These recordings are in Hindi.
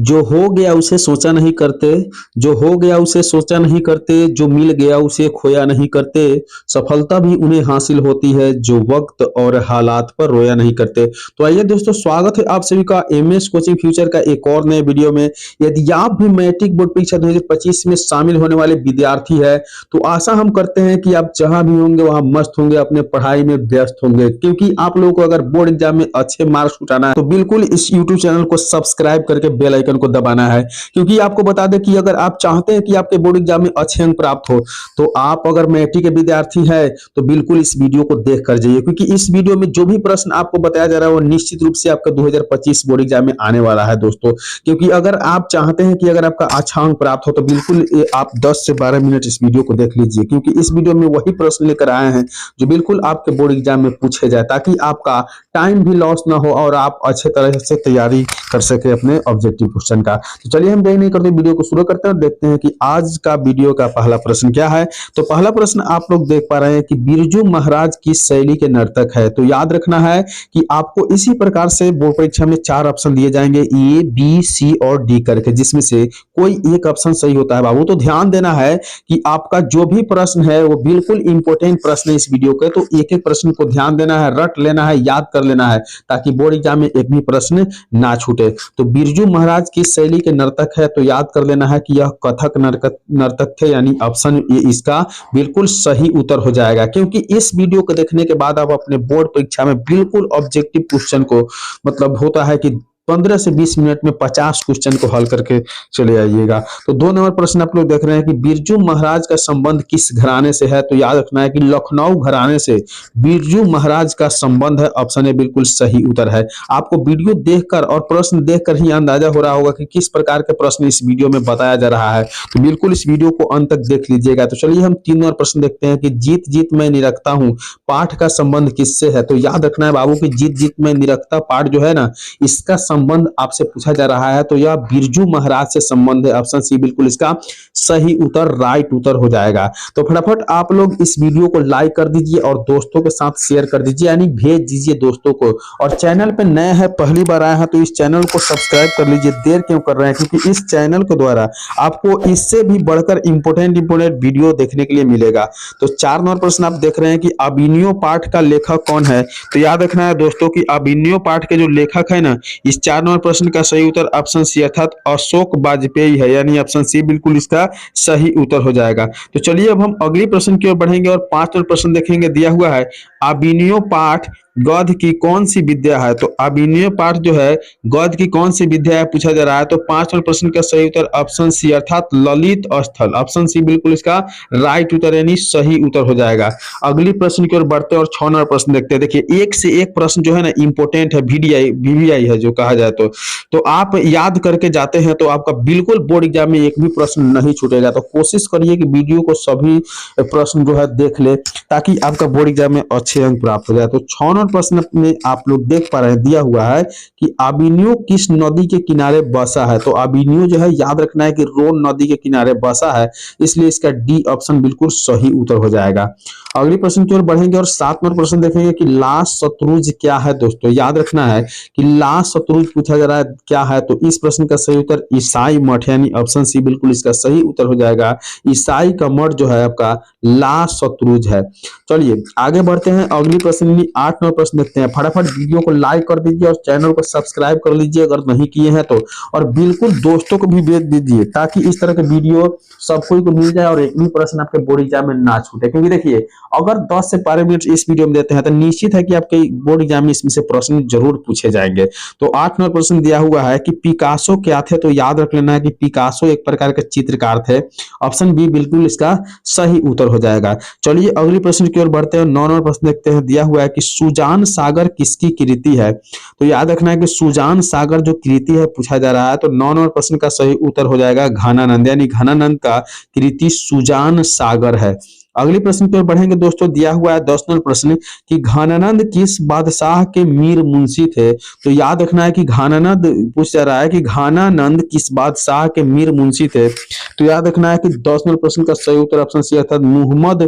जो हो गया उसे सोचा नहीं करते, जो हो गया उसे सोचा नहीं करते, जो मिल गया उसे खोया नहीं करते, सफलता भी उन्हें हासिल होती है जो वक्त और हालात पर रोया नहीं करते। तो आइए दोस्तों, स्वागत है आप सभी का एमएस कोचिंग फ्यूचर का एक और नए वीडियो में। यदि आप भी मैट्रिक बोर्ड परीक्षा 2025 में शामिल होने वाले विद्यार्थी है तो आशा हम करते हैं कि आप जहां भी होंगे वहां मस्त होंगे, अपने पढ़ाई में व्यस्त होंगे, क्योंकि आप लोगों को अगर बोर्ड एग्जाम में अच्छे मार्क्स उठाना है तो बिल्कुल इस यूट्यूब चैनल को सब्सक्राइब करके बेल आइकन को दबाना है। क्योंकि आपको बता दें कि अगर आप चाहते हैं कि आपके बोर्ड एग्जाम में अच्छे अंक प्राप्त हो तो आप अगर मैट्रिक के विद्यार्थी है तो बिल्कुल इस वीडियो को देख कर जाइए, क्योंकि इस वीडियो में जो भी प्रश्न आपको बताया जा रहा है वो निश्चित रूप से आपका 2025 बोर्ड एग्जाम में आने वाला है दोस्तों। क्योंकि अगर आप चाहते हैं कि अगर आपका अच्छा अंक प्राप्त हो तो बिल्कुल आप 10 से 12 मिनट इस वीडियो को देख लीजिए, क्योंकि इस वीडियो में वही प्रश्न लेकर आए हैं जो बिल्कुल आपके बोर्ड एग्जाम में पूछे जाए, ताकि आपका टाइम भी लॉस ना हो और आप अच्छे तरह से तैयारी कर सके अपने ऑब्जेक्टिव क्वेश्चन का। तो चलिए हम देर नहीं करते वीडियो को शुरू करते हैं और देखते हैं कि आज का वीडियो का पहला प्रश्न क्या है। तो पहला प्रश्न आप लोग देख पा रहे हैं कि बिरजू महाराज किस शैली के नर्तक है। तो याद रखना है कि आपको इसी प्रकार से बोर्ड परीक्षा में 4 ऑप्शन दिए जाएंगे, ए बी सी और डी करके, जिसमें से कोई एक ऑप्शन सही होता है बाबू। तो ध्यान देना है कि आपका जो भी प्रश्न है वो बिल्कुल इंपॉर्टेंट प्रश्न है इस वीडियो के, तो एक एक प्रश्न को ध्यान देना है, रट लेना है, याद कर लेना है, ताकि बोर्ड एग्जाम में एक भी प्रश्न ना छूटे। तो बिरजू महाराज किस शैली के नर्तक है, तो याद कर लेना है कि यह कथक नर्तक थे, यानी ऑप्शन ये इसका बिल्कुल सही उत्तर हो जाएगा। क्योंकि इस वीडियो को देखने के बाद आप अपने बोर्ड परीक्षा में बिल्कुल ऑब्जेक्टिव क्वेश्चन को, मतलब होता है कि 15 से 20 मिनट में 50 क्वेश्चन को हल करके चले आइएगा। तो 2 नंबर प्रश्न आप लोग देख रहे हैं कि बिरजू महाराज का संबंध किस घराने से है। तो याद रखना है कि लखनऊ घराने से बिरजू महाराज का संबंध है, ऑप्शन ए बिल्कुल सही उत्तर है। आपको वीडियो देखकर और प्रश्न देखकर ही अंदाजा हो रहा होगा कि किस प्रकार के प्रश्न इस वीडियो में बताया जा रहा है, तो बिल्कुल इस वीडियो को अंत तक देख लीजिएगा। तो चलिए हम 3 नंबर प्रश्न देखते हैं कि जीत जीत मैं निरखता हूँ पाठ का संबंध किससे है। तो याद रखना है बाबू की जीत जीत मैं निरखता पाठ जो है ना, इसका संबंध आपसे पूछा जा रहा है, तो यह बिरजू महाराज से संबंध है, ऑप्शन सी बिल्कुल इसका सही उत्तर, राइट उत्तर हो जाएगा। तो फटाफट आप लोग इस वीडियो को लाइक कर दीजिए और दोस्तों के साथ शेयर कर दीजिए, यानी भेज दीजिए दोस्तों को। और चैनल पे नए हैं, पहली बार आए हैं, तो इस चैनल को सब्सक्राइब कर लीजिए। देर क्यों कर रहे हैं, क्योंकि इस चैनल के द्वारा आपको इससे भी बढ़कर इंपोर्टेंट वीडियो देखने के लिए मिलेगा। तो 4 नंबर प्रश्न आप देख रहे हैं कि अभिनयो पाठ का लेखक कौन है। तो याद रखना है दोस्तों कि अभिनयो पाठ के जो लेखक है ना, इस 4 नंबर प्रश्न का सही उत्तर ऑप्शन सी अर्थात अशोक वाजपेयी है, यानी ऑप्शन सी बिल्कुल इसका सही उत्तर हो जाएगा। तो चलिए अब हम अगली प्रश्न की ओर बढ़ेंगे और 5 नंबर प्रश्न देखेंगे। दिया हुआ है अभिनयो पाठ गद्य की कौन सी विद्या है। तो अभिनय पाठ जो है गद्य की कौन सी विद्या है पूछा जा रहा है। तो 5 नंबर प्रश्न का सही उत्तर ऑप्शन सी अर्थात ललित स्थल, ऑप्शन सी बिल्कुल इसका राइट उत्तर यानी सही उत्तर हो जाएगा। अगली प्रश्न की ओर बढ़ते हैं और 6 नंबर प्रश्न देखते हैं। देखिए एक से एक प्रश्न जो है ना इंपोर्टेंट है, वीवीआई है जो कहा जाए तो आप याद करके जाते हैं तो आपका बिल्कुल बोर्ड एग्जाम में एक भी प्रश्न नहीं छूटेगा। तो कोशिश करिए कि वीडियो को सभी प्रश्न जो है देख ले, ताकि आपका बोर्ड एग्जाम में अच्छे अंक प्राप्त हो जाए। तो 6 नंबर प्रश्न में आप लोग देख पा रहे हैं, दिया हुआ है कि अभिनयो किस नदी के किनारे बसा है। तो अभिनयो जो है याद रखना है कि रोन नदी के किनारे बसा है, इसलिए इसका डी ऑप्शन बिल्कुल सही उत्तर हो जाएगा। अगले प्रश्न की ओर बढ़ेंगे और 7 नंबर प्रश्न देखेंगे कि लाश शत्रुज क्या है। दोस्तों याद रखना है कि लाश शत्रुज पूछा जा रहा है क्या है, तो इस प्रश्न का सही उत्तर ईसाई मठ यानी ऑप्शन सी बिल्कुल इसका सही उत्तर हो जाएगा। ईसाई का मठ जो है आपका लाश शत्रुज है। चलिए आगे बढ़ते हैं, अगली प्रश्न 8 नंबर प्रश्न देखते हैं। फटाफट वीडियो को लाइक कर दीजिए और चैनल को सब्सक्राइब कर लीजिए अगर नहीं किए हैं तो, और बिल्कुल दोस्तों को भी भेज दीजिए ताकि इस तरह के वीडियो सब कोई को मिल जाए और एक भी प्रश्न आपके बोर्ड एग्जाम में ना छूटे। क्योंकि देखिए अगर 10 से 12 मिनट इस वीडियो में देते हैं तो निश्चित है कि आपके बोर्ड एग्जाम में इसमें से प्रश्न जरूर पूछे जाएंगे। तो 8 नंबर प्रश्न दिया हुआ है कि पिकासो क्या थे। तो याद रख लेना है कि पिकासो एक प्रकार के चित्रकार थे, ऑप्शन बी बिल्कुल इसका सही उत्तर हो जाएगा। चलिए अगली प्रश्न की ओर बढ़ते हैं, 9 नंबर प्रश्न देखते हैं। दिया हुआ है कि सुजान सागर किसकी कृति है। तो याद रखना है कि सुजान सागर जो कृति है पूछा जा रहा है, तो 9 नंबर प्रश्न का सही उत्तर हो जाएगा घनानंद, यानी घनानंद का कृति सुजान सागर है। अगले प्रश्न की ओर बढ़ेंगे दोस्तों, दिया हुआ है 10 नंबर प्रश्न कि घनानंद किस बादशाह के मीर मुंशी थे। तो याद रखना है कि घनानंद पूछ जा रहा है कि घनानंद किस बादशाह के मीर मुंशी थे। तो याद रखना है कि 10 नंबर प्रश्न का सही उत्तर ऑप्शन सी अर्थात मुहम्मद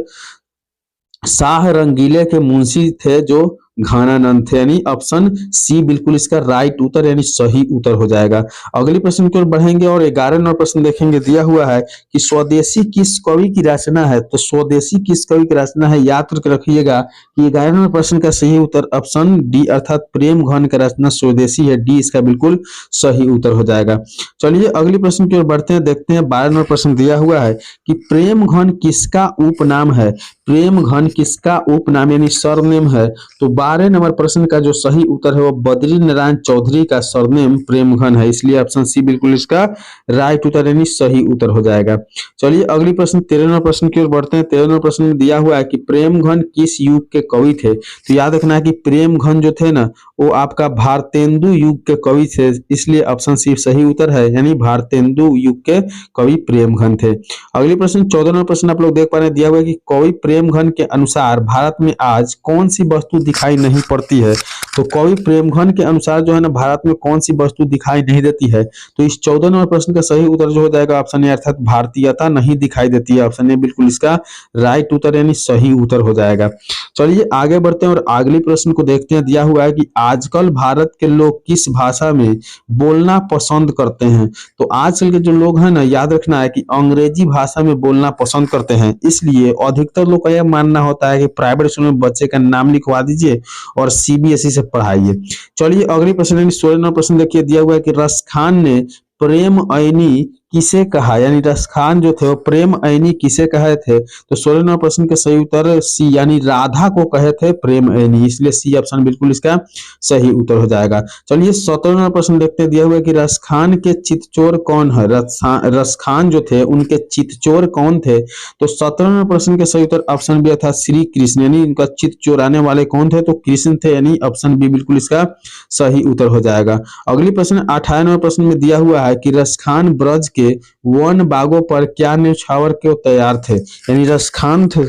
शाह रंगीले के मुंशी थे जो घनानंद थे, यानी ऑप्शन सी बिल्कुल इसका राइट उत्तर यानी सही उत्तर हो जाएगा। अगली प्रश्न की ओर बढ़ेंगे और 11 नंबर प्रश्न देखेंगे। दिया हुआ है कि स्वदेशी किस कवि की रचना है। तो स्वदेशी किस कवि की रचना है, याद करके रखिएगा कि 11 नंबर प्रश्न का सही उत्तर ऑप्शन डी अर्थात प्रेम घन का रचना स्वदेशी है, डी इसका बिल्कुल सही उत्तर हो जाएगा। चलिए अगली प्रश्न की ओर बढ़ते हैं, देखते हैं 12 नंबर प्रश्न दिया हुआ है कि प्रेम घन किसका उपनाम है। प्रेम घन किसका उपनाम यानी सरनेम है। तो 12 नंबर प्रश्न का जो सही उत्तर है वो बद्री नारायण चौधरी का सरनेम प्रेम घन है, इसलिए ऑप्शन सी बिल्कुल इसका राइट उत्तर यानी सही उत्तर हो जाएगा। चलिए अगली प्रश्न 13 नंबर प्रश्न की ओर बढ़ते हैं। 13 नंबर प्रश्न में दिया हुआ है कि प्रेम घन किस युग के कवि थे। तो याद रखना है कि प्रेम घन जो थे ना वो आपका भारतेंदु युग के कवि थे, इसलिए ऑप्शन सी सही उत्तर है, यानी भारतेंदु युग के कवि प्रेम घन थे। अगली प्रश्न 14 नंबर प्रश्न आप लोग देख पा रहे हैं, दिया हुआ है कि कवि प्रेम घन के अनुसार भारत में आज कौन सी वस्तु दिखाई नहीं पड़ती है। तो कवि प्रेम घन के अनुसार जो है ना भारत में कौन सी वस्तु दिखाई नहीं देती है। तो इस 14 नंबर प्रश्न का सही उत्तर जो हो जाएगा ऑप्शन ए अर्थात भारतीयता नहीं दिखाई देती है, ऑप्शन ए बिल्कुल इसका राइट उत्तर यानी सही उत्तर हो जाएगा। चलिए आगे बढ़ते हैं और अगले प्रश्न को देखते हैं। दिया हुआ है कि आजकल भारत के लोग किस भाषा में बोलना पसंद करते हैं। तो आजकल के जो लोग हैं ना, याद रखना है कि अंग्रेजी भाषा में बोलना पसंद करते हैं, इसलिए अधिकतर लोग का यह मानना होता है कि प्राइवेट स्कूल में बच्चे का नाम लिखवा दीजिए और सीबीएसई से पढ़ाइए। चलिए अगली प्रश्न यानी 16 नंबर प्रश्न देखिए। दिया हुआ है कि रसखान ने प्रेम ऐनी किसे कहा, यानी रसखान जो थे वो प्रेम ऐनी किसे कहे थे। तो 16 नंबर प्रश्न के सही उत्तर सी यानी राधा को कहे थे प्रेम ऐनी, इसलिए सी ऑप्शन बिल्कुल इसका सही उत्तर हो जाएगा। चलिए 17 नंबर प्रश्न देखते हैं। दिया हुआ है कि रसखान के चितचोर कौन है। रसखान जो थे उनके चितचोर कौन थे। तो 17 नंबर प्रश्न के सही उत्तर ऑप्शन बी था श्री कृष्ण, यानी इनका चित चोराने वाले कौन थे। तो कृष्ण थे, यानी ऑप्शन बी बिल्कुल इसका सही उत्तर हो जाएगा। अगली प्रश्न 18 नंबर प्रश्न में दिया हुआ है कि रसखान ब्रज के वन बागों पर क्या न्यौछावर के तैयार थे। यानी रसखान थे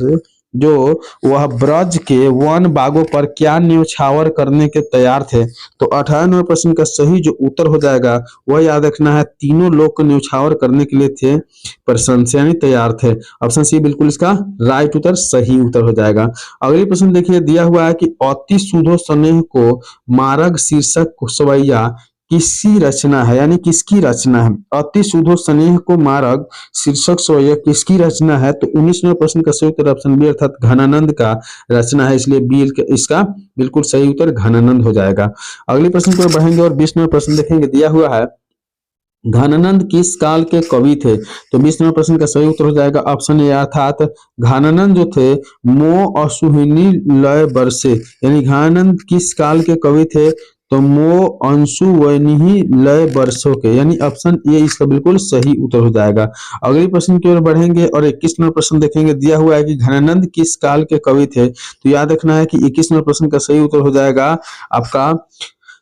जो वह ब्रज के वन बागों पर क्या न्यौछावर करने के तैयार थे। तो 18 नंबर प्रश्न का सही जो उत्तर हो जाएगा वह याद रखना है तीनों लोग को न्यौछावर करने के लिए थे प्रशंसा यानी तैयार थे, ऑप्शन सी बिल्कुल इसका राइट उत्तर सही उत्तर हो जाएगा। अगली प्रश्न देखिए। दिया हुआ है कि अति सुधो स्नेह को मार्ग शीर्षक सवैया किसकी रचना है, यानी किसकी रचना है। अति सुधो स्नेह को मार्ग शीर्षक सवैया किसकी रचना है। तो 19 नंबर प्रश्न का सही उत्तर ऑप्शन बी अर्थात घनानंद का रचना है, इसलिए बी इसका बिल्कुल सही उत्तर घनानंद हो जाएगा। अगले प्रश्न को बढ़ेंगे और 20 नंबर प्रश्न देखेंगे। दिया हुआ है घनानंद किस काल के कवि थे। तो 20 नंबर प्रश्न का सही उत्तर हो जाएगा ऑप्शन ए अर्थात घनानंद जो थे मो असुहिनी लय बरसे, यानी घनानंद किस काल के कवि थे। तो मो अंशु वैनिही लय वर्षों के, यानी ऑप्शन ए इसका बिल्कुल सही उत्तर हो जाएगा। अगले प्रश्न की ओर बढ़ेंगे और 21 नंबर प्रश्न देखेंगे। दिया हुआ है कि घनानंद किस काल के कवि थे। तो याद रखना है कि 21 नंबर प्रश्न का सही उत्तर हो जाएगा आपका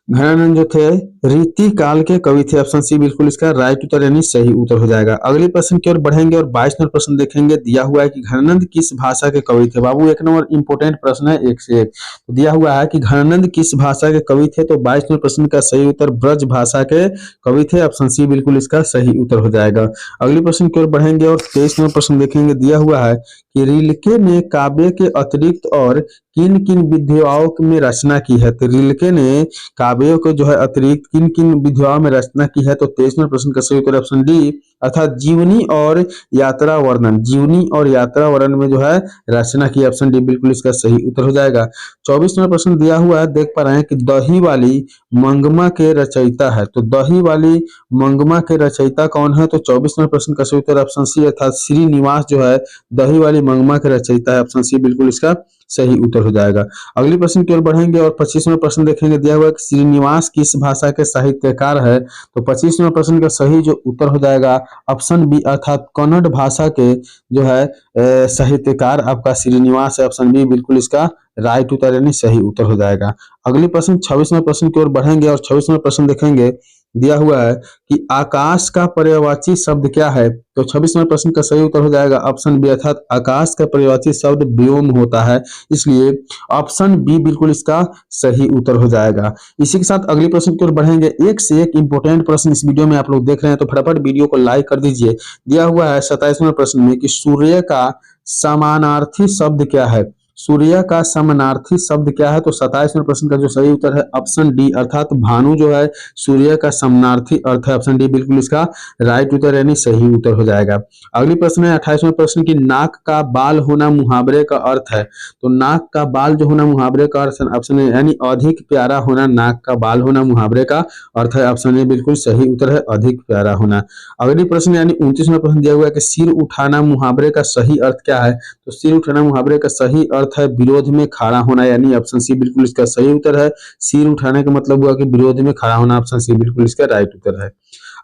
घनानंद जो थे रीति काल के कवि थे, ऑप्शन सी बिल्कुल इसका राइट उत्तर यानी सही उत्तर हो जाएगा। अगले प्रश्न की ओर बढ़ेंगे और 22 नंबर प्रश्न देखेंगे। दिया हुआ है कि घनानंद किस भाषा के कवि थे। बाबू एक नंबर इंपोर्टेंट प्रश्न है, एक से एक। तो दिया हुआ है कि घनानंद किस भाषा के कवि थे। तो 22 नंबर प्रश्न का सही उत्तर ब्रज भाषा के कवि थे, ऑप्शन सी बिल्कुल इसका सही उत्तर हो जाएगा। अगले प्रश्न की ओर बढ़ेंगे और 23 नंबर प्रश्न देखेंगे। दिया हुआ है कि रिल्के ने काव्य के अतिरिक्त और किन किन विधाओं में रचना की है। तो रिल्के ने काव्यों को जो है अतिरिक्त किन किन विधाओं में रचना की है। तो 23 नंबर प्रश्न का सही उत्तर ऑप्शन डी अर्थात जीवनी और यात्रा वर्णन, जीवनी और यात्रा वर्णन में जो है रचना की, ऑप्शन डी बिल्कुल इसका सही उत्तर हो जाएगा। 24 नंबर प्रश्न दिया हुआ है, देख पा रहे हैं कि दही वाली मंगमा के रचयिता है। तो दही वाली मंगमा के रचयिता कौन है। तो 24 नंबर प्रश्न का सही उत्तर ऑप्शन सी अर्थात श्रीनिवास जो है दही वाली मंगमा के रचयिता है, ऑप्शन सी बिल्कुल इसका सही उत्तर हो जाएगा। अगली प्रश्न की ओर बढ़ेंगे और 25 नंबर प्रश्न देखेंगे। दिया हुआ है कि श्रीनिवास किस भाषा के साहित्यकार है। तो 25 नंबर प्रश्न का सही जो उत्तर हो जाएगा ऑप्शन बी अर्थात कन्नड़ भाषा के जो है साहित्यकार आपका श्रीनिवास है, ऑप्शन बी बिल्कुल इसका राइट उत्तर यानी सही उत्तर हो जाएगा। अगली प्रश्न 26 नंबर प्रश्न की ओर बढ़ेंगे और 26 नंबर प्रश्न देखेंगे। दिया हुआ है कि आकाश का पर्यायवाची शब्द क्या है। तो 26 नंबर प्रश्न का सही उत्तर हो जाएगा ऑप्शन बी अर्थात आकाश का पर्यायवाची शब्द व्योम होता है, इसलिए ऑप्शन बी बिल्कुल इसका सही उत्तर हो जाएगा। इसी के साथ अगले प्रश्न की ओर बढ़ेंगे। एक से एक इंपोर्टेंट प्रश्न इस वीडियो में आप लोग देख रहे हैं, तो फटाफट वीडियो को लाइक कर दीजिए। दिया हुआ है 27वें प्रश्न में कि सूर्य का समानार्थी शब्द क्या है। सूर्य का समानार्थी शब्द क्या है? तो 27वें प्रश्न का जो सही उत्तर है ऑप्शन डी, अर्थात भानु जो है सूर्य का समानार्थी अर्थ है। ऑप्शन डी बिल्कुल इसका राइट उत्तर यानी सही उत्तर हो जाएगा। अगली प्रश्न है 28वें प्रश्न की नाक का बाल होना मुहावरे का अर्थ है। तो नाक का बाल जो होना मुहावरे का अर्थ ऑप्शन है यानी अधिक प्यारा होना, नाक का बाल होना मुहावरे का अर्थ है। ऑप्शन ए बिल्कुल सही उत्तर है, अधिक प्यारा होना। अगली प्रश्न यानी 29वां प्रश्न दिया हुआ है कि सिर उठाना मुहावरे का सही अर्थ क्या है? तो सिर उठाना मुहावरे का सही अर्थ है विरोध में खड़ा होना, यानी ऑप्शन सी बिल्कुल इसका सही उत्तर है। सिर उठाने का मतलब हुआ कि विरोध में खड़ा होना, ऑप्शन सी बिल्कुल इसका राइट उत्तर है।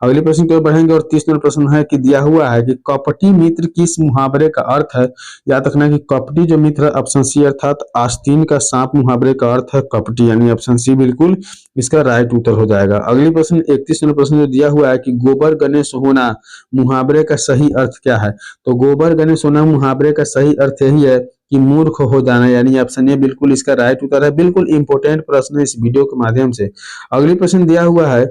अगले प्रश्न की ओर बढ़ेंगे और 30वां प्रश्न है कि दिया हुआ है कि कपटी मित्र किस मुहावरे का अर्थ है? याद रखना कि कपटी जो मित्र है ऑप्शन सी, अर्थात आस्तीन का सांप मुहावरे का अर्थ है कपटी, यानी ऑप्शन सी बिल्कुल इसका राइट उत्तर हो जाएगा। अगली प्रश्न 31वां प्रश्न जो दिया हुआ है कि गोबर गणेश होना मुहावरे का सही अर्थ क्या है? तो गोबर गणेश होना मुहावरे का सही अर्थ यही है कि मूर्ख हो जाना, यानी ऑप्शन ए बिल्कुल इसका राइट उत्तर है। बिल्कुल इंपॉर्टेंट प्रश्न है इस वीडियो के माध्यम से। अगली प्रश्न दिया हुआ है,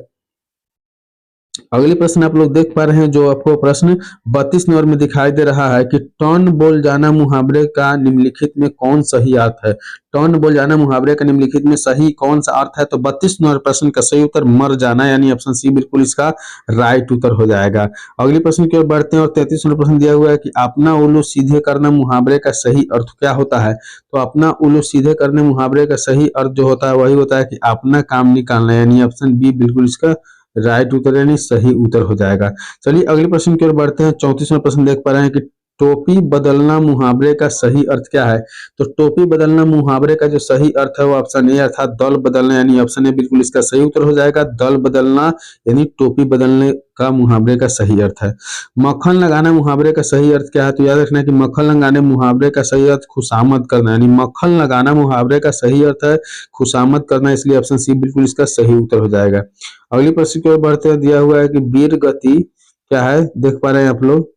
अगले प्रश्न आप लोग देख पा रहे हैं जो आपको प्रश्न 32 नंबर में दिखाई दे रहा है कि टर्न बोल जाना मुहावरे का निम्नलिखित में कौन सही अर्थ है? टर्न बोल जाना मुहावरे का निम्नलिखित में सही कौन सा अर्थ है? तो 32 नंबर प्रश्न का सही उत्तर मर जाना, यानी ऑप्शन सी बिल्कुल इसका राइट उत्तर हो जाएगा। अगले प्रश्न की ओर बढ़ते हैं और 33 नंबर प्रश्न दिया हुआ है कि अपना उल्लू सीधे करना मुहावरे का सही अर्थ क्या होता है? तो अपना उल्लू सीधे करने मुहावरे का सही अर्थ जो होता है वही होता है कि अपना काम निकालना, यानी ऑप्शन बी बिल्कुल इसका राइट उत्तर यानी सही उत्तर हो जाएगा। चलिए अगले प्रश्न की ओर बढ़ते हैं। 34वां प्रश्न देख पा रहे हैं कि टोपी बदलना मुहावरे का सही अर्थ क्या है? तो टोपी बदलना मुहावरे का जो सही अर्थ है वो ऑप्शन ए, अर्थात दल बदलना, यानी ऑप्शन ए बिल्कुल इसका सही उत्तर हो जाएगा। दल बदलना यानी टोपी बदलने का मुहावरे का सही अर्थ है। मक्खन लगाना मुहावरे का सही अर्थ क्या है? तो याद रखना कि मक्खन लगाने मुहावरे का सही अर्थ खुशामद करना, यानी मक्खन लगाना मुहावरे का सही अर्थ है खुशामद करना, इसलिए ऑप्शन सी बिल्कुल इसका सही उत्तर हो जाएगा। अगली प्रश्न की ओर बढ़ते हैं। दिया हुआ है कि वीर गति क्या है? देख पा रहे हैं आप लोग।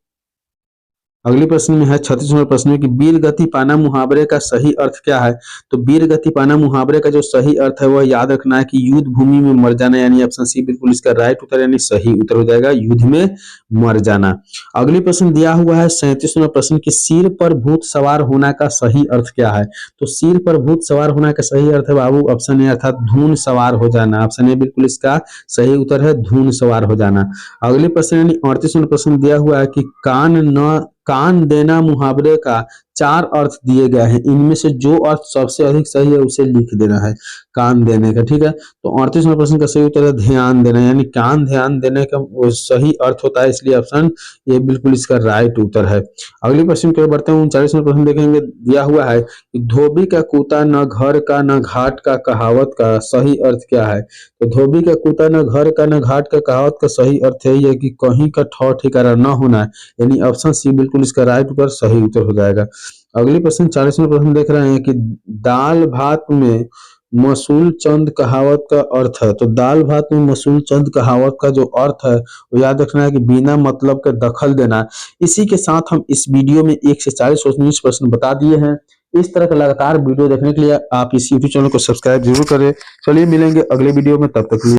अगली प्रश्न में है 36वां प्रश्न में कि वीर गति पाना मुहावरे का सही अर्थ क्या है? तो वीर गति पाना मुहावरे का जो सही अर्थ है वह याद रखना है कि युद्ध भूमि में मर जाना, यानी ऑप्शन सी बिल्कुल इसका राइट उत्तर यानी सही उत्तर हो जाएगा, युद्ध में मर जाना। अगली प्रश्न दिया हुआ है 37वां प्रश्न कि सिर पर भूत सवार होना का सही अर्थ क्या है? तो सिर पर भूत सवार होना का सही अर्थ है बाबू ऑप्शन ए, अर्थात धून सवार हो जाना। ऑप्शन ए बिल्कुल इसका सही उत्तर है, धून सवार हो जाना। अगले प्रश्न यानी 38वां प्रश्न दिया हुआ है कि कान देना मुहावरे का 4 अर्थ दिए गए हैं, इनमें से जो अर्थ सबसे अधिक सही है उसे लिख देना है कान देने का। ठीक है, तो 38वां प्रश्न का सही उत्तर है ध्यान देना, यानी कान ध्यान देने का वो सही अर्थ होता है, इसलिए ऑप्शन ये बिल्कुल इसका राइट उत्तर है। अगले प्रश्न की ओर बढ़ते हैं। 39वां प्रश्न देखेंगे। दिया हुआ है कि धोबी का कुत्ता न घर का न घाट का कहावत का सही अर्थ क्या है? तो धोबी का कुत्ता न घर का न घाट का कहावत का सही अर्थ यही है कि कहीं का ठौर ठिकाना न होना, यानी ऑप्शन सी बिल्कुल इसका राइट उत्तर सही उत्तर हो जाएगा। अगले प्रश्न 40वां प्रश्न देख रहे हैं कि दाल भात में मसूल चंद कहावत का अर्थ है। तो दाल भात में मसूल चंद कहावत का जो अर्थ है वो याद रखना है कि बिना मतलब के दखल देना। इसी के साथ हम इस वीडियो में 1 से 40 19 प्रश्न बता दिए हैं। इस तरह का लगातार वीडियो देखने के लिए आप इस यूट्यूब चैनल को सब्सक्राइब जरूर करें। चलिए मिलेंगे अगले वीडियो में, तब तक